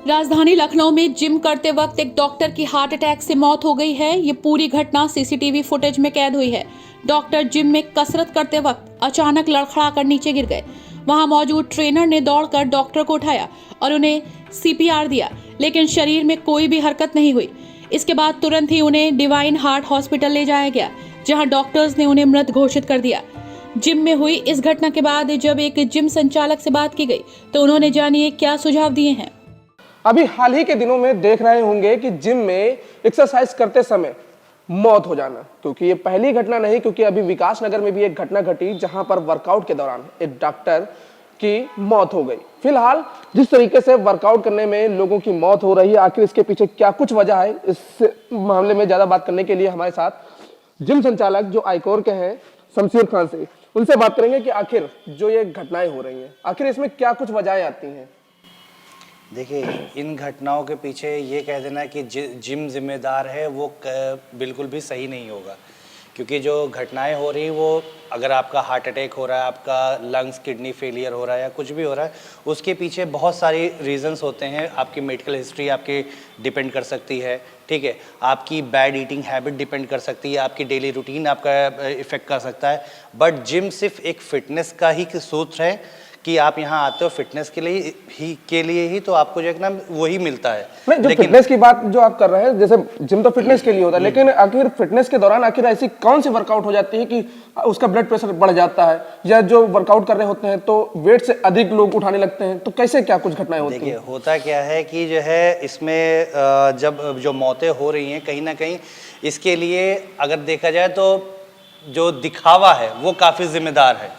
राजधानी लखनऊ में जिम करते वक्त एक डॉक्टर की हार्ट अटैक से मौत हो गई है। ये पूरी घटना सीसीटीवी फुटेज में कैद हुई है। डॉक्टर जिम में कसरत करते वक्त अचानक लड़खड़ाकर नीचे गिर गए। वहां मौजूद ट्रेनर ने दौड़कर डॉक्टर को उठाया और उन्हें सीपीआर दिया, लेकिन शरीर में कोई भी हरकत नहीं हुई। इसके बाद तुरंत ही उन्हें डिवाइन हार्ट हॉस्पिटल ले जाया गया, जहाँ डॉक्टर्स ने उन्हें मृत घोषित कर दिया। जिम में हुई इस घटना के बाद जब एक जिम संचालक से बात की गई तो उन्होंने जानिए क्या सुझाव दिए हैं। अभी हाल ही के दिनों में देख रहे होंगे कि जिम में एक्सरसाइज करते समय मौत हो जाना, क्योंकि ये पहली घटना नहीं, क्योंकि अभी विकास नगर में भी एक घटना घटी जहां पर वर्कआउट के दौरान एक डॉक्टर की मौत हो गई। फिलहाल जिस तरीके से वर्कआउट करने में लोगों की मौत हो रही है, आखिर इसके पीछे क्या कुछ वजह है, इस मामले में ज्यादा बात करने के लिए हमारे साथ जिम संचालक जो आइकोर के हैं शमशेर खान से, उनसे बात करेंगे कि आखिर जो ये घटनाएं हो रही हैं, आखिर इसमें क्या कुछ वजहें आती हैं। देखिए, इन घटनाओं के पीछे ये कह देना कि जिम जिम्मेदार है वो बिल्कुल भी सही नहीं होगा, क्योंकि जो घटनाएं हो रही वो अगर आपका हार्ट अटैक हो रहा है, आपका लंग्स किडनी फेलियर हो रहा है या कुछ भी हो रहा है, उसके पीछे बहुत सारी रीजंस होते हैं। आपकी मेडिकल हिस्ट्री आपकी डिपेंड कर सकती है, ठीक है, आपकी बैड ईटिंग हैबिट डिपेंड कर सकती है, आपकी डेली रूटीन आपका इफेक्ट कर सकता है। बट जिम सिर्फ एक फिटनेस का ही सूत्र है कि आप यहाँ आते हो फिटनेस के लिए ही तो आपको जो है ना वही मिलता है। नहीं, जो लेकिन फिटनेस की बात जो आप कर रहे हैं, जैसे जिम तो फिटनेस के लिए होता है, लेकिन आखिर फिटनेस के दौरान आखिर ऐसी कौन सी वर्कआउट हो जाती है कि उसका ब्लड प्रेशर बढ़ जाता है, या जो वर्कआउट कर रहे होते हैं तो वेट से अधिक लोग उठाने लगते हैं, तो कैसे क्या कुछ घटनाएं होती हैं? देखिए, होता क्या है कि जो है इसमें जब जो मौतें हो रही हैं कहीं ना कहीं इसके लिए अगर देखा जाए तो जो दिखावा है वो काफ़ी जिम्मेदार है।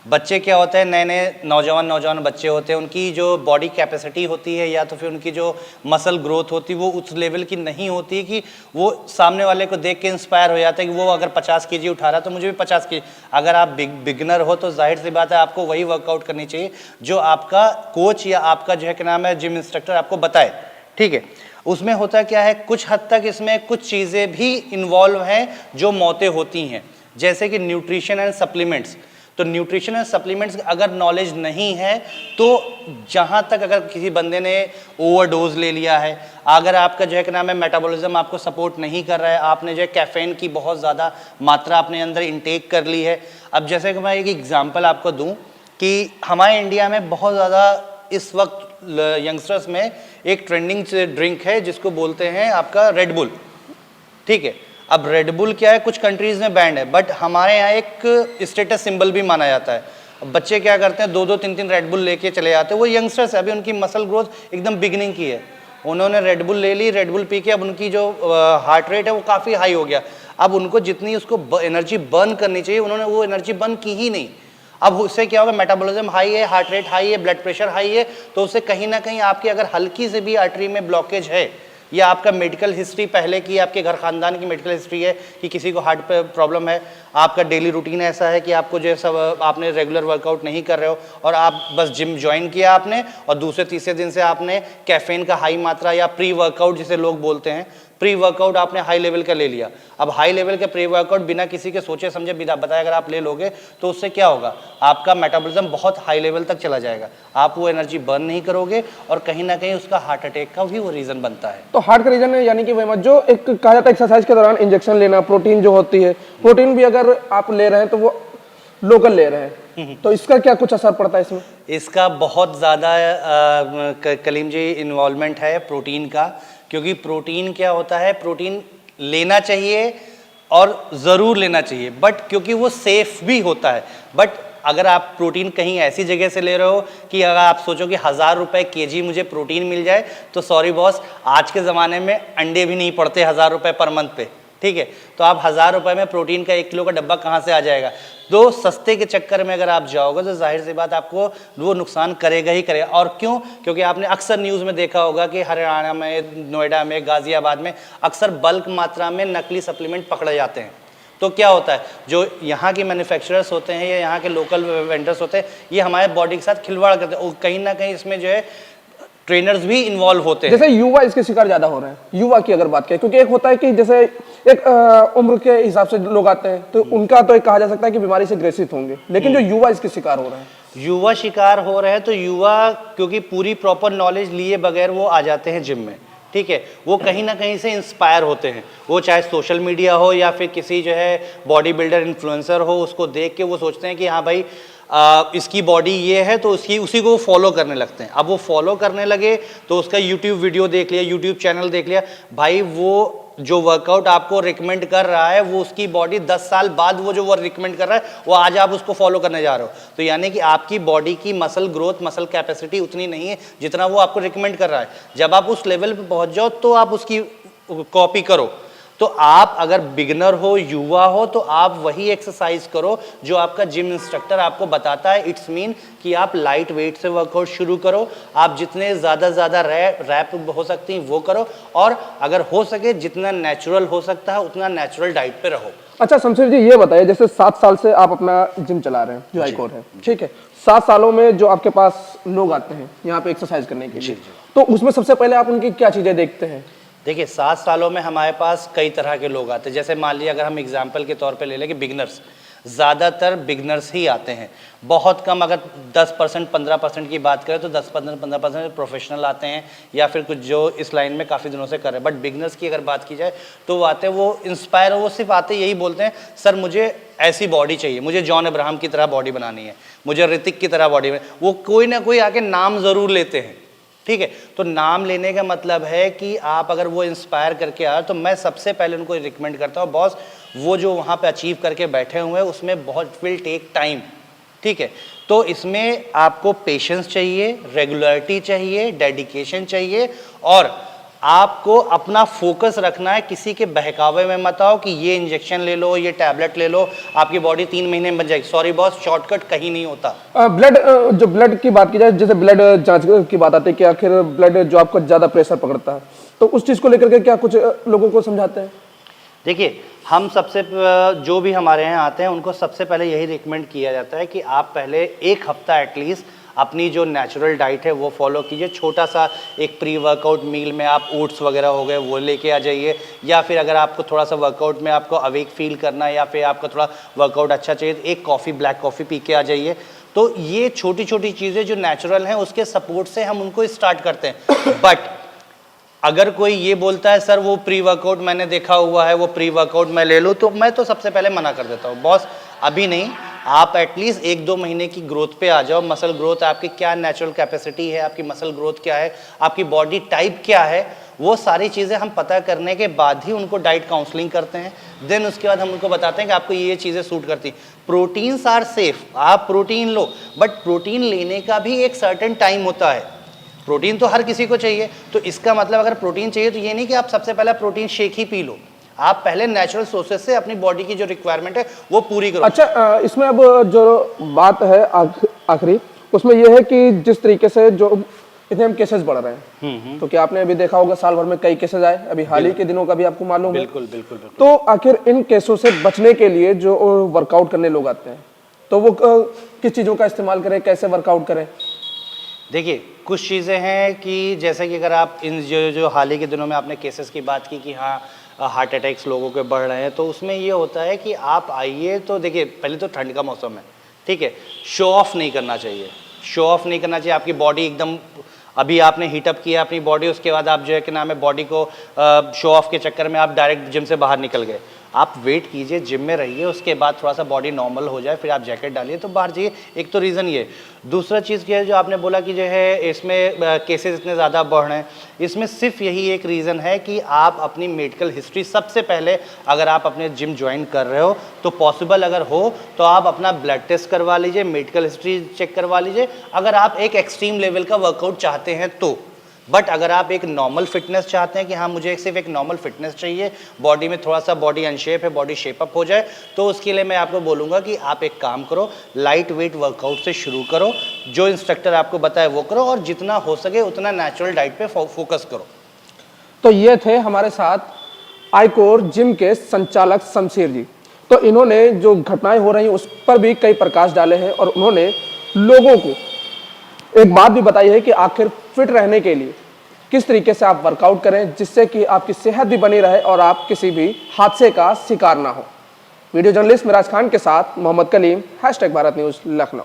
बच्चे क्या होते हैं, नए नए नौजवान बच्चे होते हैं, उनकी जो बॉडी कैपेसिटी होती है या तो फिर उनकी जो मसल ग्रोथ होती है वो उस लेवल की नहीं होती है कि वो सामने वाले को देख के इंस्पायर हो जाता है कि वो अगर 50 केजी उठा रहा है तो मुझे भी 50 केजी। अगर आप बिगनर हो तो जाहिर सी बात है आपको वही वर्कआउट करनी चाहिए जो आपका कोच या आपका जो है क्या नाम है जिम इंस्ट्रक्टर आपको बताए, ठीक है। उसमें होता क्या है, कुछ हद तक इसमें कुछ चीज़ें भी इन्वॉल्व हैं जो मौतें होती हैं, जैसे कि न्यूट्रिशन एंड सप्लीमेंट्स। तो न्यूट्रिशन एंड सप्लीमेंट्स अगर नॉलेज नहीं है तो जहाँ तक अगर किसी बंदे ने ओवरडोज ले लिया है, अगर आपका जो है क्या नाम है मेटाबॉलिज्म आपको सपोर्ट नहीं कर रहा है, आपने जो है कैफीन की बहुत ज़्यादा मात्रा अपने अंदर इंटेक कर ली है। अब जैसे कि मैं एक एग्जांपल आपको दूं कि हमारे इंडिया में बहुत ज़्यादा इस वक्त यंगस्टर्स में एक ट्रेंडिंग ड्रिंक है जिसको बोलते हैं आपका रेड बुल, ठीक है। अब रेड बुल क्या है, कुछ कंट्रीज में बैंड है, बट हमारे यहाँ एक स्टेटस सिंबल भी माना जाता है। अब बच्चे क्या करते हैं, 2-2 3-3 रेड बुल लेके चले जाते हैं। वो यंगस्टर्स है, अभी उनकी मसल ग्रोथ एकदम बिगिनिंग की है, उन्होंने रेड बुल ले ली, रेड बुल पी के अब उनकी जो हार्ट रेट है वो काफ़ी हाई हो गया। अब उनको जितनी उसको एनर्जी बर्न करनी चाहिए उन्होंने वो एनर्जी बर्न की ही नहीं। अब उससे क्या होगा, मेटाबॉलिज्म हाई है, हार्ट रेट हाई है, ब्लड प्रेशर हाई है, तो उससे कहीं ना कहीं आपकी अगर हल्की से भी आर्टरी में ब्लॉकेज है या आपका मेडिकल हिस्ट्री पहले की आपके घर खानदान की मेडिकल हिस्ट्री है कि किसी को हार्ट पे प्रॉब्लम है, आपका डेली रूटीन ऐसा है कि आपको जो सब आपने रेगुलर वर्कआउट नहीं कर रहे हो और आप बस जिम ज्वाइन किया आपने और दूसरे तीसरे दिन से आपने कैफीन का हाई मात्रा या प्री वर्कआउट जिसे लोग बोलते हैं, प्री वर्कआउट आपने हाई लेवल का ले लिया। अब हाई लेवल के प्री वर्कआउट बिना किसी के सोचे समझे बिना बताए अगर आप ले लोगे तो उससे क्या होगा, आपका मेटाबॉलिज्म बहुत हाई लेवल तक चला जाएगा, आप वो एनर्जी बर्न नहीं करोगे और कहीं ना कहीं उसका हार्ट अटैक का भी वो रीजन बनता है। तो हार्ट का रीजन है, यानी कि वही जो एक कहा जाता है एक्सरसाइज के दौरान इंजेक्शन लेना, प्रोटीन जो होती है, प्रोटीन भी अगर आप ले रहे हैं तो वो लोकल ले रहे हैं, तो इसका क्या कुछ असर पड़ता है इसमें? इसका बहुत ज़्यादा कलीम जी इन्वॉल्वमेंट है प्रोटीन का, क्योंकि प्रोटीन क्या होता है, प्रोटीन लेना चाहिए और ज़रूर लेना चाहिए, बट क्योंकि वो सेफ भी होता है। बट अगर आप प्रोटीन कहीं ऐसी जगह से ले रहे हो कि अगर आप सोचो कि 1000 रुपये केजी मुझे प्रोटीन मिल जाए, तो सॉरी बॉस, आज के ज़माने में अंडे भी नहीं पड़ते 1000 रुपये पर मंथ पे, ठीक है। तो आप 1000 रुपये में प्रोटीन का 1 किलो का डब्बा कहाँ से आ जाएगा? तो सस्ते के चक्कर में अगर आप जाओगे तो जाहिर सी बात आपको वो नुकसान करेगा ही करेगा। और क्यों? क्योंकि आपने अक्सर न्यूज़ में देखा होगा कि हरियाणा में, नोएडा में, गाजियाबाद में अक्सर बल्क मात्रा में नकली सप्लीमेंट पकड़े जाते हैं। तो क्या होता है, जो यहाँ के मैन्युफैक्चरर्स होते हैं या यहाँ के लोकल वेंडर्स होते हैं, ये हमारे बॉडी के साथ खिलवाड़ करते हैं और कहीं ना कहीं इसमें जो है ट्रेनर्स भी इन्वॉल्व होते हैं। जैसे युवा इसके शिकार ज्यादा हो रहे हैं, युवा की अगर बात करें, क्योंकि एक होता है कि जैसे एक उम्र के हिसाब से लोग आते हैं तो उनका तो एक कहा जा सकता है कि बीमारी से ग्रसित होंगे, लेकिन जो युवा इसके शिकार हो रहे हैं युवा शिकार हो रहे हैं, तो युवा क्योंकि पूरी प्रॉपर नॉलेज लिए बगैर वो आ जाते हैं जिम में, ठीक है। वो कहीं ना कहीं से इंस्पायर होते हैं, वो चाहे सोशल मीडिया हो या फिर किसी जो है बॉडी बिल्डर इन्फ्लुएंसर हो, उसको देख के वो सोचते हैं कि हाँ भाई इसकी बॉडी ये है, तो उसी को वो फॉलो करने लगते हैं। अब वो फॉलो करने लगे तो उसका यूट्यूब वीडियो देख लिया, यूट्यूब चैनल देख लिया, भाई वो जो वर्कआउट आपको रिकमेंड कर रहा है वो उसकी बॉडी 10 साल बाद वो जो रिकमेंड कर रहा है वो आज आप उसको फॉलो करने जा रहे हो, तो यानी कि आपकी बॉडी की मसल ग्रोथ, मसल कैपेसिटी उतनी नहीं है जितना वो आपको रिकमेंड कर रहा है। जब आप उस लेवल पे पहुंच जाओ तो आप उसकी कॉपी करो। तो आप अगर बिगिनर हो, युवा हो, तो आप वही एक्सरसाइज करो जो आपका जिम इंस्ट्रक्टर आपको बताता है। इट्स मीन कि आप लाइट वेट से वर्कआउट शुरू करो, आप जितने ज़्यादा रैप हो सकती हैं वो करो, और अगर हो सके जितना नेचुरल हो सकता है उतना नेचुरल डाइट पे रहो। अच्छा शमशेर जी, ये बताइए, जैसे 7 साल से आप अपना जिम चला रहे हैं जो आइकॉर है, ठीक है, 7 सालों में जो आपके पास लोग आते हैं यहाँ पे एक्सरसाइज करने के लिए, तो उसमें सबसे पहले आप उनकी क्या चीज़ें देखते हैं? देखिए 7 सालों में हमारे पास कई तरह के लोग आते हैं। जैसे मान लीजिए अगर हम एग्जाम्पल के तौर पे ले लें कि बिगनर्स, ज़्यादातर बिगनर्स ही आते हैं। बहुत कम, अगर 10% 15% की बात करें तो 10-15% प्रोफेशनल आते हैं या फिर कुछ जो इस लाइन में काफ़ी दिनों से कर रहे हैं। बट बिगनर्स की अगर बात की जाए तो वो आते हैं, वो इंस्पायर हो, वो सिर्फ आते यही बोलते हैं सर मुझे ऐसी बॉडी चाहिए, मुझे जॉन अब्राहम की तरह बॉडी बनानी है, मुझे ऋतिक की तरह बॉडी बनानी। वो कोई ना कोई आके नाम ज़रूर लेते हैं, ठीक है। तो नाम लेने का मतलब है कि आप अगर वो इंस्पायर करके आ, तो मैं सबसे पहले उनको रिकमेंड करता हूँ, बॉस वो जो वहाँ पे अचीव करके बैठे हुए हैं उसमें बहुत विल टेक टाइम, ठीक है। तो इसमें आपको पेशेंस चाहिए, रेगुलरिटी चाहिए, डेडिकेशन चाहिए, और आपको अपना फोकस रखना है। किसी के बहकावे में मत आओ कि ये इंजेक्शन ले लो, ये टैबलेट ले लो, आपकी बॉडी 3 महीने में बन जाएगी। सॉरी बॉस, शॉर्टकट कहीं नहीं होता। जो ब्लड की बात की जाए, जैसे ब्लड जांच की बात आती है कि आखिर ब्लड जो आपका ज़्यादा प्रेशर पकड़ता है, तो उस चीज़ को लेकर के क्या कुछ लोगों को समझाते हैं? देखिए हम सबसे जो भी हमारे यहाँ आते हैं उनको सबसे पहले यही रिकमेंड किया जाता है कि आप पहले 1 हफ्ता एटलीस्ट अपनी जो नेचुरल डाइट है वो फॉलो कीजिए। छोटा सा एक प्री वर्कआउट मील में आप ओट्स वगैरह हो गए वो लेके आ जाइए, या फिर अगर आपको थोड़ा सा वर्कआउट में आपको अवेक फील करना है या फिर आपका थोड़ा वर्कआउट अच्छा चाहिए तो एक कॉफ़ी, ब्लैक कॉफ़ी पी के आ जाइए। तो ये छोटी छोटी चीज़ें जो नेचुरल हैं उसके सपोर्ट से हम उनको स्टार्ट करते हैं। बट अगर कोई ये बोलता है सर वो प्री वर्कआउट मैंने देखा हुआ है, वो प्री वर्कआउट मैं ले लूँ, तो मैं तो सबसे पहले मना कर देता हूँ, बॉस अभी नहीं, आप एटलीस्ट 1-2 महीने की ग्रोथ पे आ जाओ। मसल ग्रोथ आपकी क्या नेचुरल कैपेसिटी है, आपकी मसल ग्रोथ क्या है, आपकी बॉडी टाइप क्या है, वो सारी चीज़ें हम पता करने के बाद ही उनको डाइट काउंसलिंग करते हैं। देन उसके बाद हम उनको बताते हैं कि आपको ये चीज़ें सूट करती हैं। प्रोटीन्स आर सेफ, आप प्रोटीन लो, बट प्रोटीन लेने का भी एक सर्टेन टाइम होता है। प्रोटीन तो हर किसी को चाहिए, तो इसका मतलब अगर प्रोटीन चाहिए तो ये नहीं कि आप सबसे पहले प्रोटीन शेक ही पी लो, आप पहले नेचुरल सोर्सेज से अपनी बॉडी की जो रिक्वायरमेंट है वो पूरी करो। अच्छा, इसमें अब जो बात है आखिरी, उसमें यह है कि जिस तरीके से जो इतने हम केसेस बढ़ रहे हैं, तो क्या आपने अभी देखा होगा साल भर में कई केसेस आए, अभी हाल ही के दिनों का भी आपको मालूम है। बिल्कुल बिल्कुल बिल्कुल। तो आखिर इन केसों से बचने के लिए जो वर्कआउट करने लोग आते हैं, तो वो किस चीज़ों का इस्तेमाल करें, कैसे वर्कआउट करें? देखिए कुछ चीज़ें हैं कि जैसे कि अगर आप इन जो हाल ही के दिनों में आपने केसेस की बात की कि हाँ हार्ट अटैक्स लोगों के बढ़ रहे हैं, तो उसमें ये होता है कि आप आइए, तो देखिए पहले तो ठंड का मौसम है, ठीक है, शो ऑफ नहीं करना चाहिए, शो ऑफ नहीं करना चाहिए। आपकी बॉडी एकदम, अभी आपने हीटअप किया अपनी बॉडी, उसके बाद आप जो है कि नाम है बॉडी को शो ऑफ के चक्कर में आप डायरेक्ट जिम से बाहर निकल गए। आप वेट कीजिए, जिम में रहिए, उसके बाद थोड़ा सा बॉडी नॉर्मल हो जाए फिर आप जैकेट डालिए तो बाहर जाइए। एक तो रीज़न ये। दूसरा चीज़ क्या है जो आपने बोला कि जो है इसमें केसेस इतने ज़्यादा बढ़ रहे हैं, इसमें सिर्फ यही एक रीज़न है कि आप अपनी मेडिकल हिस्ट्री सबसे पहले, अगर आप अपने जिम ज्वाइन कर रहे हो तो पॉसिबल अगर हो तो आप अपना ब्लड टेस्ट करवा लीजिए, मेडिकल हिस्ट्री चेक करवा लीजिए, अगर आप एक एक्सट्रीम लेवल का वर्कआउट चाहते हैं तो। बट अगर आप एक नॉर्मल फिटनेस चाहते हैं कि हाँ मुझे सिर्फ एक नॉर्मल फिटनेस चाहिए, बॉडी में थोड़ा सा बॉडी अनशेप है, बॉडी शेप अप हो जाए, तो उसके लिए मैं आपको बोलूँगा कि आप एक काम करो, लाइट वेट वर्कआउट से शुरू करो, जो इंस्ट्रक्टर आपको बताए वो करो, और जितना हो सके उतना नेचुरल डाइट पे फोकस करो। तो ये थे हमारे साथ आइकॉर जिम के संचालक शमशेर जी। तो इन्होंने जो घटनाएं हो रही हैं उस पर भी कई प्रकाश डाले हैं, और उन्होंने लोगों को एक बात भी बताई है कि आखिर फिट रहने के लिए किस तरीके से आप वर्कआउट करें, जिससे कि आपकी सेहत भी बनी रहे और आप किसी भी हादसे का शिकार ना हो। वीडियो जर्नलिस्ट मिराज खान के साथ मोहम्मद कलीम, #भारत न्यूज़ लखनऊ।